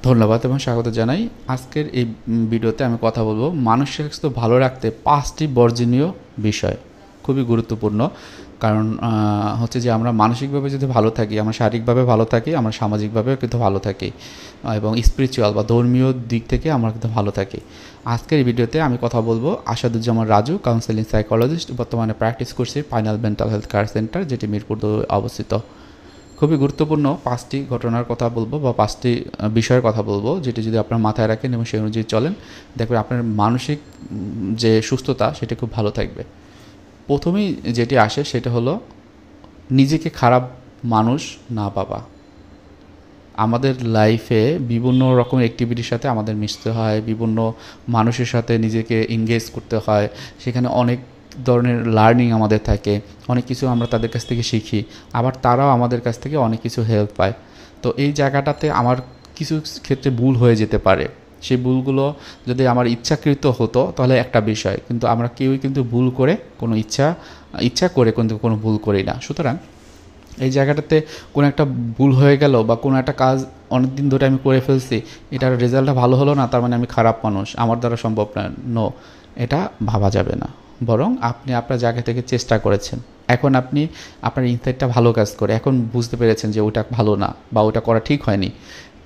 ধন্যবাদ এবং স্বাগত জানাই। আজকের এই ভিডিওতে আমি কথা বলবো মানসিক স্বাস্থ্য ভালো রাখতে 5টি বর্জনীয় বিষয়। খুবই গুরুত্বপূর্ণ, কারণ হচ্ছে যে আমরা মানসিকভাবে যদি ভালো থাকি, আমরা শারীরিকভাবে ভালো থাকি, আমরা সামাজিকভাবেও কিন্তু ভালো থাকি এবং স্পিরিচুয়াল বা ধর্মীয় দিক থেকে আমরা কিন্তু ভালো থাকি। আজকের এই ভিডিওতে আমি কথা বলবো আসাদুজ্জামান রাজু, কাউন্সেলিং সাইকোলজিস্ট, বর্তমানে প্র্যাকটিস করছি final mental health care centre, যেটি মিরপুর 2 অবস্থিত। খুবই গুরুত্বপূর্ণ 5টি ঘটনার কথা বলবো বা 5টি বিষয়ের কথা বলবো, যেটি যদি আপনার মাথায় রাখেন এবং সেই অনুযায়ী চলেন, দেখবেন আপনার মানসিক যে সুস্থতা সেটা খুব ভালো থাকবে। প্রথমেই যেটি আসে সেটা হলো নিজেকে খারাপ মানুষ না ভাবা। আমাদের লাইফে বিভিন্ন রকম অ্যাক্টিভিটির সাথে আমাদের মিশতে হয়, বিভিন্ন মানুষের সাথে নিজেকে এনগেজ করতে হয়, সেখানে অনেক ধরনের লার্নিং আমাদের থাকে, অনেক কিছু আমরা তাদের কাছ থেকে শিখি, আবার তারাও আমাদের কাছ থেকে অনেক কিছু হেল্প পায়। তো এই জায়গাটাতে আমার কিছু ক্ষেত্রে ভুল হয়ে যেতে পারে। সেই ভুলগুলো যদি আমার ইচ্ছাকৃত হতো তাহলে একটা বিষয়, কিন্তু আমরা কেউই কিন্তু ভুল করে কোনো ইচ্ছা করে কিন্তু কোনো ভুল করি না। সুতরাং এই জায়গাটাতে কোনো একটা ভুল হয়ে গেল বা কোনো একটা কাজ অনেক দিন ধরে আমি করে ফেলছি, এটার রেজাল্টটা ভালো হলো না, তার মানে আমি খারাপ মানুষ, আমার দ্বারা সম্ভব না। নো, এটা ভাবা যাবে না। বরং আপনি আপনার জায়গা থেকে চেষ্টা করেছেন, এখন আপনি আপনার ইনসাইটটা ভালো কাজ করে এখন বুঝতে পেরেছেন যে ওটা ভালো না বা ওটা করা ঠিক হয়নি,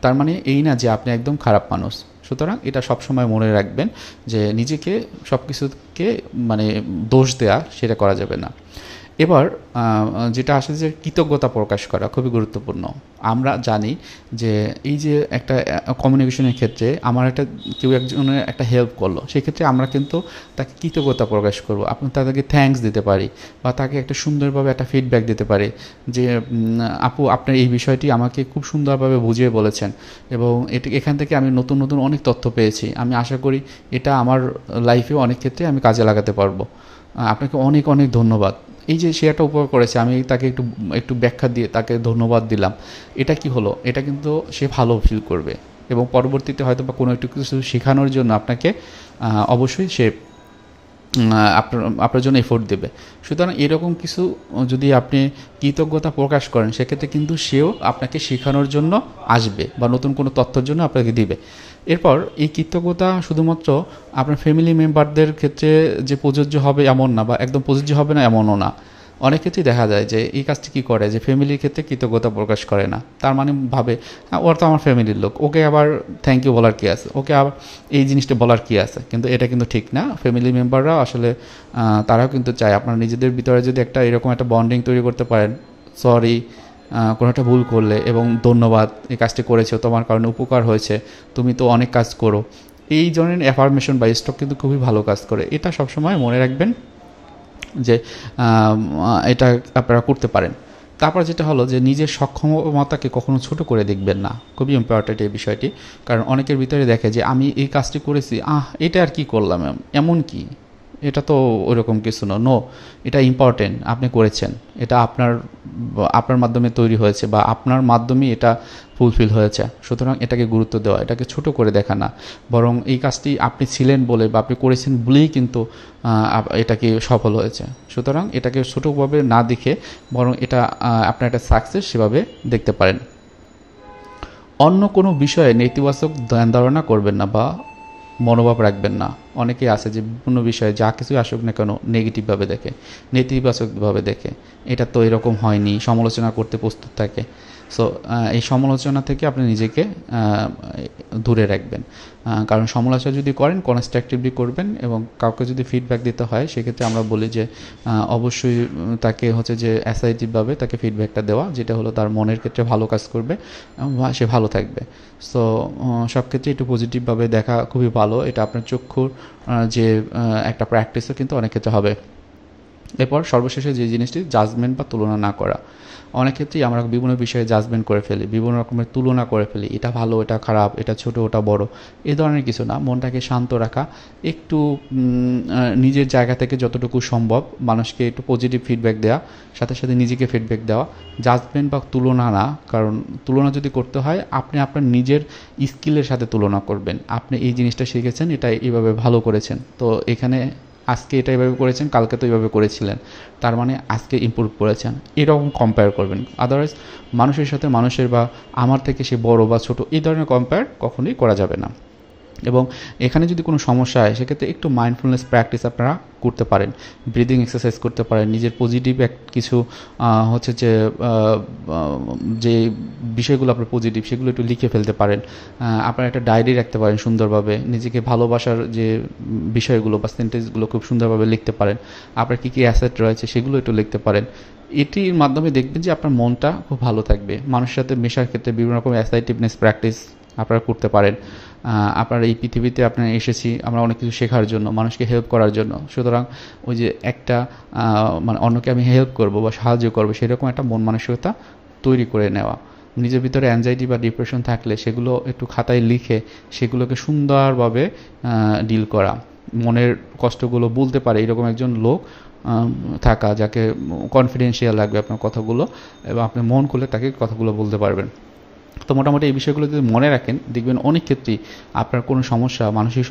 তার মানে এই না যে আপনি একদম খারাপ মানুষ। সুতরাং এটা সবসময় মনে রাখবেন যে নিজেকে সব কিছুকে মানে দোষ দেয়া সেটা করা যাবে না। এবার যেটা আসে যে কৃতজ্ঞতা প্রকাশ করা খুবই গুরুত্বপূর্ণ। আমরা জানি যে এই যে একটা কমিউনিকেশনের ক্ষেত্রে আমার কেউ একজনের একটা হেল্প করলো, সেক্ষেত্রে আমরা কিন্তু তাকে কৃতজ্ঞতা প্রকাশ করব। আপনি তাদেরকে থ্যাঙ্কস দিতে পারি বা তাকে একটা সুন্দরভাবে একটা ফিডব্যাক দিতে পারি যে আপু, আপনার এই বিষয়টি আমাকে খুব সুন্দরভাবে বুঝিয়ে বলেছেন এবং এখান থেকে আমি নতুন নতুন অনেক তথ্য পেয়েছি, আমি আশা করি এটা আমার লাইফে অনেক ক্ষেত্রে আমি কাজে লাগাতে পারবো। আপনাকে অনেক অনেক ধন্যবাদ। এই যে সে একটা উপকার করেছে, আমি তাকে একটু একটু ব্যাখ্যা দিয়ে তাকে ধন্যবাদ দিলাম, এটা কি হলো, এটা কিন্তু সে ভালো ফিল করবে এবং পরবর্তীতে হয়তো বা কোনো একটু কিছু শেখানোর জন্য আপনাকে অবশ্যই সে আপনার জন্য এফোর্ট দেবে। সুতরাং এরকম কিছু যদি আপনি কৃতজ্ঞতা প্রকাশ করেন, সেক্ষেত্রে কিন্তু সেও আপনাকে শেখানোর জন্য আসবে বা নতুন কোনো তথ্যের জন্য আপনাকে দিবে। এরপর এই কৃতজ্ঞতা শুধুমাত্র আপনার ফ্যামিলি মেম্বারদের ক্ষেত্রে যে প্রযোজ্য হবে এমন না, বা একদম প্রযোজ্য হবে না এমনও না। অনেক ক্ষেত্রেই দেখা যায় যে এই কাজটি কী করে, যে ফ্যামিলির ক্ষেত্রে কৃতজ্ঞতা প্রকাশ করে না, তার মানে ভাবে ওর তো আমার ফ্যামিলির লোক, ওকে আবার থ্যাংক ইউ বলার কী আছে, ওকে আবার এই জিনিসটা বলার কী আছে। কিন্তু এটা কিন্তু ঠিক না। ফ্যামিলি মেম্বাররাও আসলে তারাও কিন্তু চায় আপনার নিজেদের ভিতরে যদি একটা এরকম একটা বন্ডিং তৈরি করতে পারেন, সরি কোনো একটা ভুল করলে এবং ধন্যবাদ, এই কাজটি করেছো, তোমার কারণে উপকার হয়েছে, তুমি তো অনেক কাজ করো, এই ধরনের অ্যাফার্মেশন বা স্টক কিন্তু খুবই ভালো কাজ করে। এটা সবসময় মনে রাখবেন যে এটা আপনারা করতে পারেন। তারপর যেটা হলো যে নিজের সক্ষমতাকে কখনো ছোট করে দেখবেন না। খুবই ইম্পর্ট্যান্ট এই বিষয়টি, কারণ অনেকের ভিতরে দেখে যে আমি এই কাজটি করেছি, এটা আর কি করলাম, এমন কি, এটা তো ওইরকম কিছু না। নো, এটা ইম্পর্টেন্ট, আপনি করেছেন, এটা আপনার মাধ্যমে তৈরি হয়েছে বা আপনার মাধ্যমেই এটা ফুলফিল হয়েছে। সুতরাং এটাকে গুরুত্ব দেওয়া, এটাকে ছোট করে দেখা না, বরং এই কাজটি আপনি ছিলেন বলে বা আপনি করেছেন বলেই কিন্তু এটাকে সফল হয়েছে। সুতরাং এটাকে ছোটোভাবে না দেখে বরং এটা আপনার একটা সাকসেস সেভাবে দেখতে পারেন। অন্য কোনো বিষয়ে নেতিবাচক ধ্যান ধারণা করবেন না বা মনোভাব রাখবেন না। অনেকেই আছে যে বিভিন্ন বিষয়ে যা কিছু আসুক না কেন নেগেটিভভাবে দেখে, নেতিবাচকভাবে দেখে, এটা তো এরকম হয়নি, সমালোচনা করতে প্রস্তুত থাকে। সো এই সমালোচনা থেকে আপনি নিজেকে দূরে রাখবেন, কারণ সমালোচনা যদি করেন কনস্ট্রাকটিভলি করবেন এবং কাউকে যদি ফিডব্যাক দিতে হয় সেক্ষেত্রে আমরা বলি যে অবশ্যই তাকে হচ্ছে যে অ্যাসার্টিভভাবে তাকে ফিডব্যাকটা দেওয়া, যেটা হলো তার মনের ক্ষেত্রে ভালো কাজ করবে, সে ভালো থাকবে। সো সব ক্ষেত্রে একটু পজিটিভভাবে দেখা খুবই ভালো, এটা আপনার চক্ষুর যে একটা প্র্যাকটিসও কিন্তু অনেক ক্ষেত্রে হবে। এরপর সর্বশেষে যে জিনিসটি, জাজমেন্ট বা তুলনা না করা। অনেক ক্ষেত্রেই আমরা বিভিন্ন বিষয়ে জাজমেন্ট করে ফেলি, বিভিন্ন রকমের তুলনা করে ফেলি, এটা ভালো, এটা খারাপ, এটা ছোট, ওটা বড়, এই ধরনের কিছু না। মনটাকে শান্ত রাখা, একটু নিজের জায়গা থেকে যতটুকু সম্ভব মানুষকে একটু পজিটিভ ফিডব্যাক দেওয়া, সাথে সাথে নিজেকে ফিডব্যাক দেওয়া। জাজমেন্ট বা তুলনা না, কারণ তুলনা যদি করতে হয় আপনি আপনার নিজের স্কিলের সাথে তুলনা করবেন। আপনি এই জিনিসটা শিখেছেন, এটা এইভাবে ভালো করেছেন, তো এখানে আজকে এটা এভাবে করেছেন, কালকে তো এইভাবে করেছিলেন, তার মানে আজকে ইমপ্রুভ করেছেন, এরকম কম্পেয়ার করবেন। আদারওয়াইজ মানুষের সাথে মানুষের বা আমার থেকে সে বড় বা ছোট এই ধরনের কম্পেয়ার কখনোই করা যাবে না। এবং এখানে যদি কোনো সমস্যা হয় সেক্ষেত্রে একটু মাইন্ডফুলনেস প্র্যাকটিস আপনারা করতে পারেন, ব্রিদিং এক্সারসাইজ করতে পারেন, নিজের পজিটিভ কিছু হচ্ছে যে বিষয়গুলো আপনার পজিটিভ সেগুলো একটু লিখে ফেলতে পারেন। আপনারা একটা ডায়েরি রাখতে পারেন সুন্দরভাবে, নিজেকে ভালোবাসার যে বিষয়গুলো বা সেন্টেন্সগুলো খুব সুন্দরভাবে লিখতে পারেন। আপনার কী কী অ্যাসেট রয়েছে সেগুলো একটু লিখতে পারেন। এটির মাধ্যমে দেখবেন যে আপনার মনটা খুব ভালো থাকবে। মানুষের সাথে মেশার ক্ষেত্রে বিভিন্ন রকম অ্যাসার্টিভনেস প্র্যাকটিস আপনারা করতে পারেন। আপনার এই পৃথিবীতে আপনারা এসেছি আমরা অনেক কিছু শেখার জন্য, মানুষকে হেল্প করার জন্য। সুতরাং ওই যে একটা মানে অন্যকে আমি হেল্প করব বা সাহায্য করবো, সেরকম একটা মন মানসিকতা তৈরি করে নেওয়া। নিজের ভিতরে অ্যাংজাইটি বা ডিপ্রেশন থাকলে সেগুলো একটু খাতায় লিখে সেগুলোকে সুন্দরভাবে ডিল করা। মনের কষ্টগুলো বলতে পারে এরকম একজন লোক থাকা, যাকে কনফিডেন্সিয়াল লাগবে আপনার কথাগুলো, এবং আপনি মন খুলে তাকে কথাগুলো বলতে পারবেন। তো মোটামুটি এই বিষয়গুলো যদি মনে রাখেন, দেখবেন অনেক ক্ষেত্রেই আপনার কোনো সমস্যা মানসিক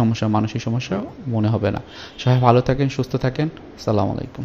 সমস্যা মনে হবে না। সবাই ভালো থাকেন, সুস্থ থাকেন। আসসালামু আলাইকুম।